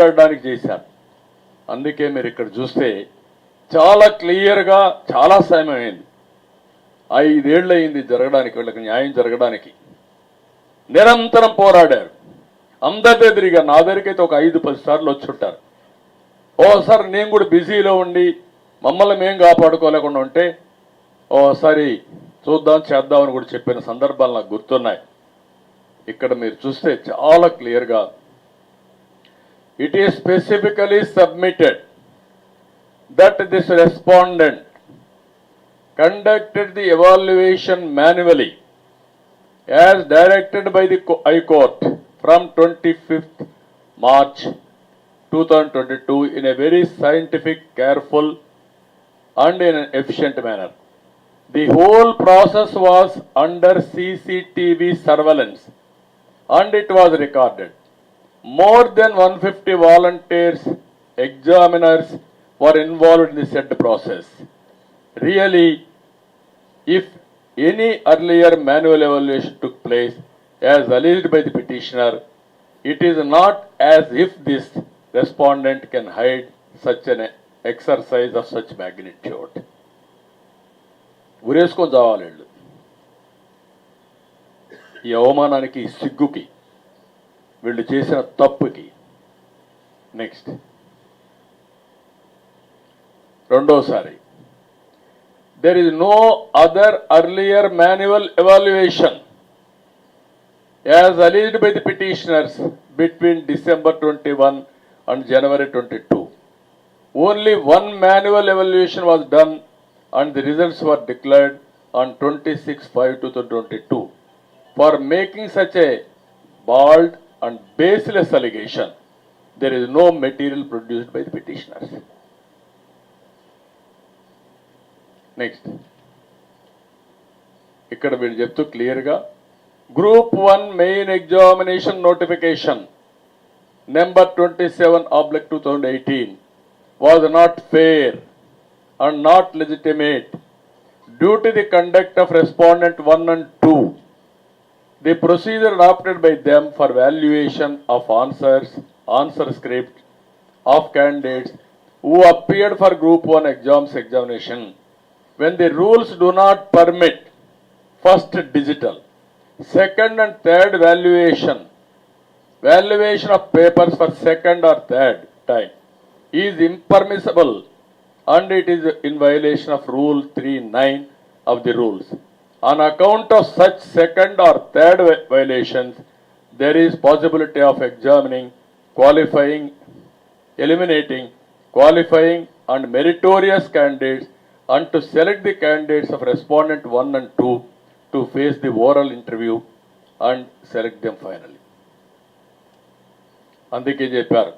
మాట్లాడడానికి చేశాను. అందుకే మీరు ఇక్కడ చూస్తే చాలా క్లియర్గా చాలా సమయం అయింది. 5 ఏళ్ళు అయింది జరగడానికి, వీళ్ళకి న్యాయం జరగడానికి. నిరంతరం పోరాడారు. అందరి దగ్గరగా నా దగ్గరికైతే ఒక 5-10 సార్లు వచ్చి ఉంటారు. ఓసారి నేను కూడా బిజీలో ఉండి మమ్మల్ని మేము కాపాడుకోలేకుండా ఉంటే ఓసారి చూద్దాం చేద్దామని కూడా చెప్పిన సందర్భాలు నాకు గుర్తున్నాయి. ఇక్కడ మీరు చూస్తే చాలా క్లియర్గా it is specifically submitted that this respondent conducted the evaluation manually as directed by the High Court from 25th March 2022 in a very scientific, careful and in an efficient manner. The whole process was under CCTV surveillance and it was recorded. More than 150 volunteers, examiners were involved in the said process. Really, if any earlier manual evaluation took place as alleged by the petitioner, it is not as if this respondent can hide such an exercise of such magnitude. ఉరేసుకొని చావాలి వీళ్ళు. ఈ అవమానానికి, సిగ్గుకి, వీళ్ళు చేసిన తప్పుకి. Next రెండోసారి, there is no other earlier manual evaluation as alleged by the petitioners between December 21 and January 22. Only one manual evaluation was done and the results were declared on 26/5/2022. For making such a bald and baseless allegation, there is no material produced by the petitioners. Next, ఇక్కడ వీళ్ళు చెప్తూ క్లియర్గా Group 1 main examination notification number 27/2018 was not fair and not legitimate due to the conduct of respondent 1 and 2. The procedure adopted by them for valuation of answer script of candidates who appeared for Group 1 examination, when the rules do not permit first digital, second and third valuation of papers for second or third time is impermissible and it is in violation of Rule 3(9) of the rules. On account of such second or third violations, there is possibility of examining, qualifying, eliminating, qualifying and meritorious candidates and to select the candidates of respondent 1 and 2 to face the oral interview and select them finally. అందుకే చెప్పారు,